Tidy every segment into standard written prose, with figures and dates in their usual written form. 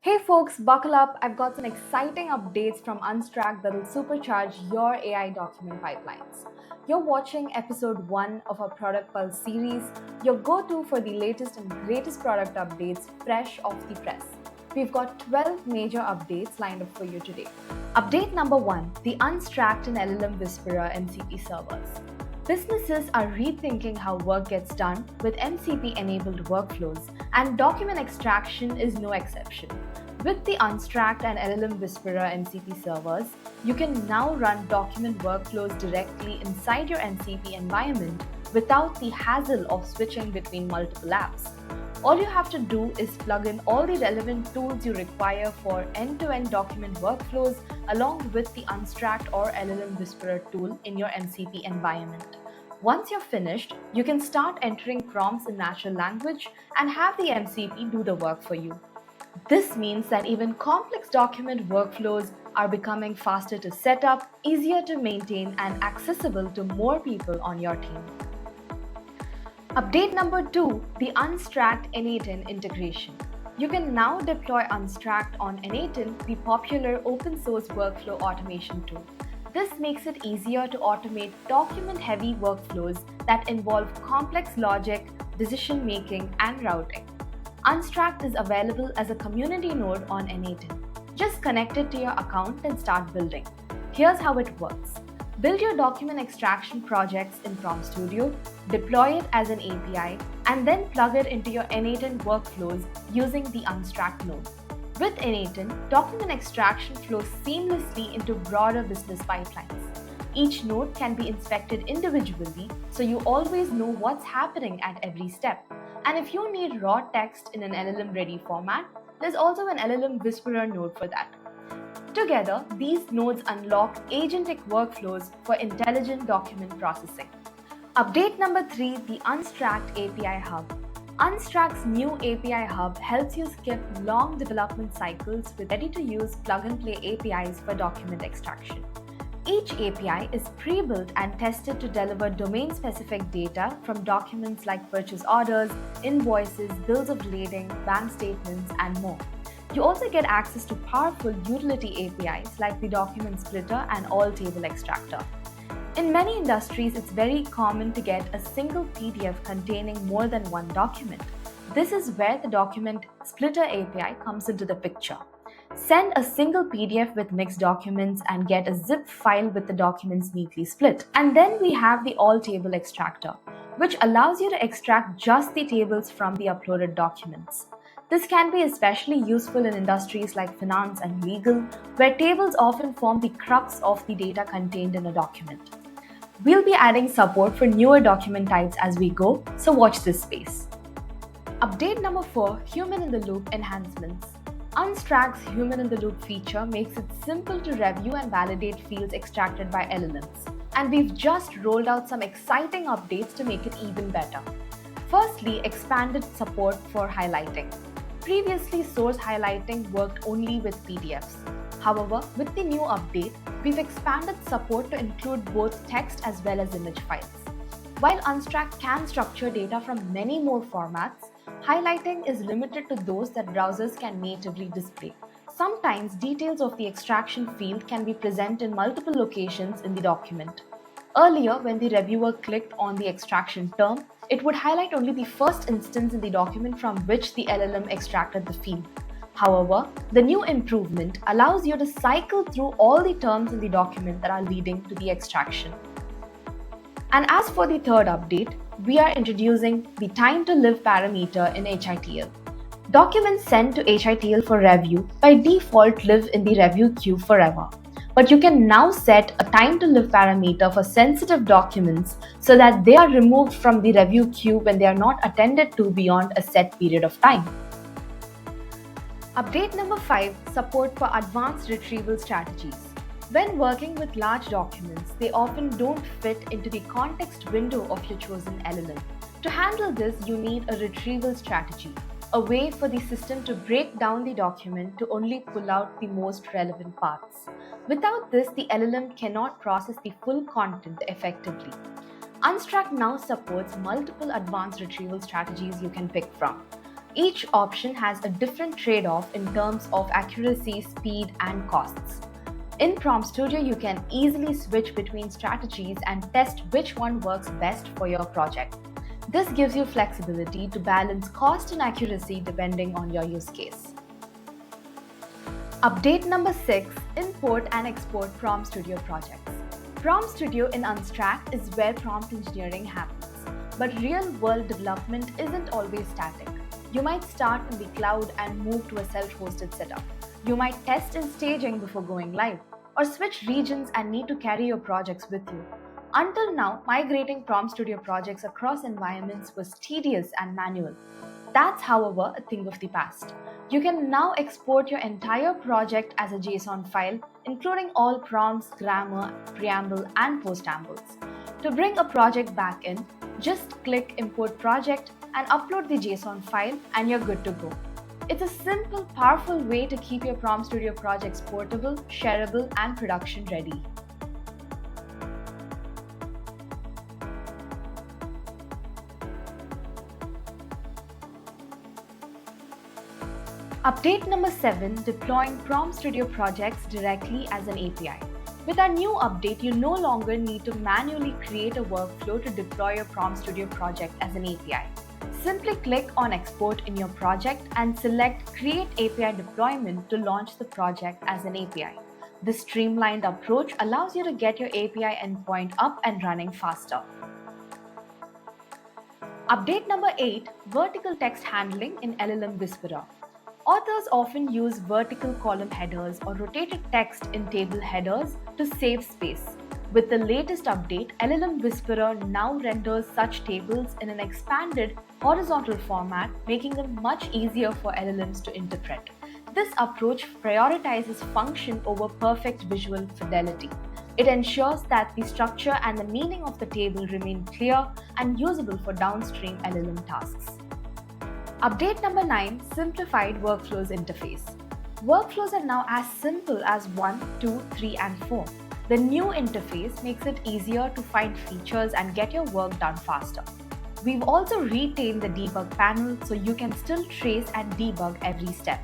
Hey folks, buckle up. I've got some exciting updates from Unstrack that will supercharge your AI document pipelines. You're watching episode 1 of our Product Pulse series, your go to for the latest and greatest product updates fresh off the press. We've got 12 major updates lined up for you today. Update number 1, the Unstracked and LLM Whisperer MCP servers. Businesses are rethinking how work gets done with MCP enabled workflows, and document extraction is no exception. With the Unstracked and LLM Whisperer MCP servers, you can now run document workflows directly inside your MCP environment without the hassle of switching between multiple apps. All you have to do is plug in all the relevant tools you require for end-to-end document workflows along with the Unstracked or LLM Whisperer tool in your MCP environment. Once you're finished, you can start entering prompts in natural language and have the MCP do the work for you. This means that even complex document workflows are becoming faster to set up, easier to maintain, and accessible to more people on your team. Update number 2, the Unstracked N8N integration. You can now deploy Unstracked on N8N, the popular open source workflow automation tool. This makes it easier to automate document-heavy workflows that involve complex logic, decision making, and routing. Unstracked is available as a community node on N8N. Just connect it to your account and start building. Here's how it works. Build your document extraction projects in Prompt Studio, deploy it as an API, and then plug it into your N8N workflows using the Unstracked node. With N8N, document extraction flows seamlessly into broader business pipelines. Each node can be inspected individually, so you always know what's happening at every step. And if you need raw text in an LLM-ready format, there's also an LLM Whisperer node for that. Together, these nodes unlock agentic workflows for intelligent document processing. Update number 3, the Unstracked API Hub. Unstracked's new API Hub helps you skip long development cycles with ready-to-use plug-and-play APIs for document extraction. Each API is pre-built and tested to deliver domain-specific data from documents like purchase orders, invoices, bills of lading, bank statements, and more. You also get access to powerful utility APIs like the Document Splitter and All Table Extractor. In many industries, it's very common to get a single PDF containing more than one document. This is where the Document Splitter API comes into the picture. Send a single PDF with mixed documents and get a zip file with the documents neatly split. And then we have the All Table Extractor, which allows you to extract just the tables from the uploaded documents. This can be especially useful in industries like finance and legal, where tables often form the crux of the data contained in a document. We'll be adding support for newer document types as we go, so watch this space. Update number 4, Human in the Loop enhancements. Unstracked's Human in the Loop feature makes it simple to review and validate fields extracted by LLMs. And we've just rolled out some exciting updates to make it even better. Firstly, expanded support for highlighting. Previously, source highlighting worked only with PDFs. However, with the new update, we've expanded support to include both text as well as image files. While Unstracked can structure data from many more formats, highlighting is limited to those that browsers can natively display. Sometimes details of the extraction field can be present in multiple locations in the document. Earlier, when the reviewer clicked on the extraction term, it would highlight only the first instance in the document from which the LLM extracted the field. However, the new improvement allows you to cycle through all the terms in the document that are leading to the extraction. And as for the third update, we are introducing the time to live parameter in HITL. Documents sent to HITL for review by default live in the review queue forever. But you can now set a time to live parameter for sensitive documents so that they are removed from the review queue when they are not attended to beyond a set period of time. Update number 5, support for advanced retrieval strategies. When working with large documents, they often don't fit into the context window of your chosen LLM. To handle this, you need a retrieval strategy, a way for the system to break down the document to only pull out the most relevant parts. Without this, the LLM cannot process the full content effectively. Unstracked now supports multiple advanced retrieval strategies you can pick from. Each option has a different trade-off in terms of accuracy, speed, and costs. In Prompt Studio, you can easily switch between strategies and test which one works best for your project. This gives you flexibility to balance cost and accuracy depending on your use case. Update number 6: Import and export Prompt Studio projects. Prompt Studio in Unstract is where prompt engineering happens, but real-world development isn't always static. You might start in the cloud and move to a self-hosted setup. You might test in staging before going live, or switch regions and need to carry your projects with you. Until now, migrating Prompt Studio projects across environments was tedious and manual. That's, however, a thing of the past. You can now export your entire project as a JSON file, including all prompts, grammar, preamble, and postambles. To bring a project back in, just click Import Project and upload the JSON file, and you're good to go. It's a simple, powerful way to keep your Prompt Studio projects portable, shareable, and production ready. Update number 7: Deploying Prompt Studio projects directly as an API. With our new update, you no longer need to manually create a workflow to deploy your Prompt Studio project as an API. Simply click on Export in your project and select Create API Deployment to launch the project as an API. This streamlined approach allows you to get your API endpoint up and running faster. Update number 8: Vertical text handling in LLM Whisperer. Authors often use vertical column headers or rotated text in table headers to save space. With the latest update, LLM Whisperer now renders such tables in an expanded horizontal format, making them much easier for LLMs to interpret. This approach prioritizes function over perfect visual fidelity. It ensures that the structure and the meaning of the table remain clear and usable for downstream LLM tasks. Update number 9: Simplified Workflows Interface. Workflows are now as simple as 1, 2, 3, and 4. The new interface makes it easier to find features and get your work done faster. We've also retained the debug panel so you can still trace and debug every step.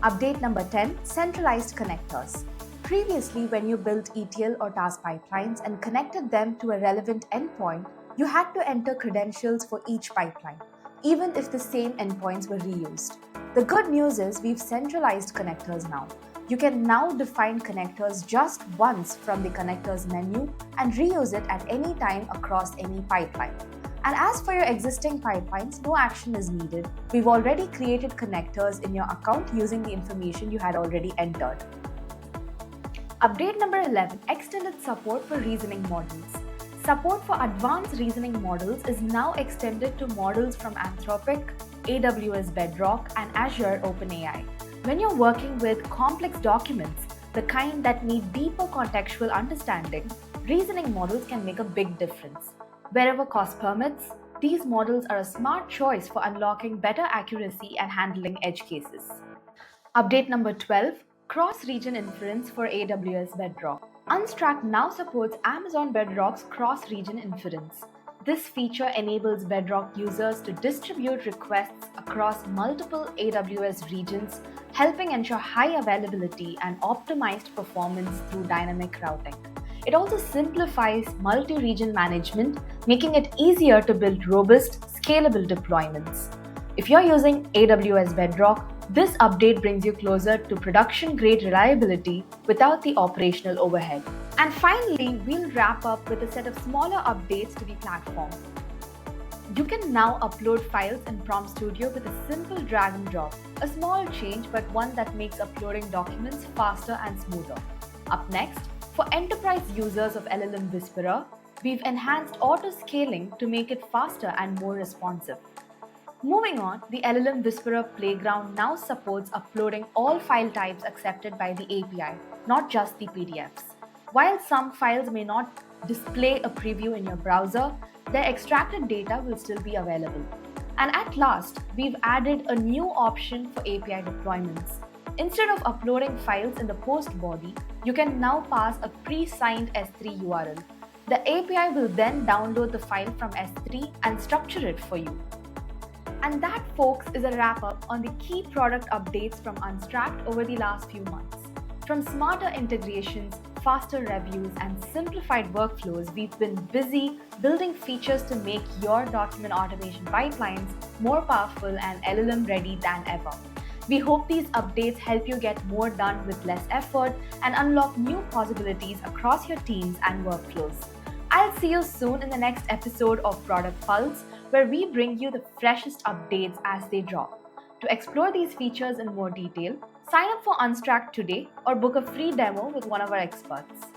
Update number 10: Centralized Connectors. Previously, when you built ETL or task pipelines and connected them to a relevant endpoint, you had to enter credentials for each pipeline, even if the same endpoints were reused. The good news is we've centralized connectors now. You can now define connectors just once from the connectors menu and reuse it at any time across any pipeline. And as for your existing pipelines, no action is needed. We've already created connectors in your account using the information you had already entered. Update number 11: Extended support for reasoning models. Support for advanced reasoning models is now extended to models from Anthropic, AWS Bedrock, and Azure OpenAI. When you're working with complex documents, the kind that need deeper contextual understanding, reasoning models can make a big difference. Wherever cost permits, these models are a smart choice for unlocking better accuracy and handling edge cases. Update number 12: Cross-region inference for AWS Bedrock. Unstract now supports Amazon Bedrock's cross-region inference. This feature enables Bedrock users to distribute requests across multiple AWS regions, helping ensure high availability and optimized performance through dynamic routing. It also simplifies multi-region management, making it easier to build robust, scalable deployments. If you're using AWS Bedrock, this update brings you closer to production-grade reliability without the operational overhead. And finally, we'll wrap up with a set of smaller updates to the platform. You can now upload files in Prompt Studio with a simple drag and drop, a small change but one that makes uploading documents faster and smoother. Up next, for enterprise users of LLM Whisperer, we've enhanced auto-scaling to make it faster and more responsive. Moving on, the LLM Whisperer Playground now supports uploading all file types accepted by the API, not just the PDFs. While some files may not display a preview in your browser, their extracted data will still be available. And at last, we've added a new option for API deployments. Instead of uploading files in the post body, you can now pass a pre-signed S3 URL. The API will then download the file from S3 and structure it for you. And that, folks, is a wrap up on the key product updates from Unstract over the last few months. From smarter integrations, faster reviews, and simplified workflows, we've been busy building features to make your document automation pipelines more powerful and LLM ready than ever. We hope these updates help you get more done with less effort and unlock new possibilities across your teams and workflows. I'll see you soon in the next episode of Product Pulse, where we bring you the freshest updates as they drop. To explore these features in more detail, sign up for Unstract today or book a free demo with one of our experts.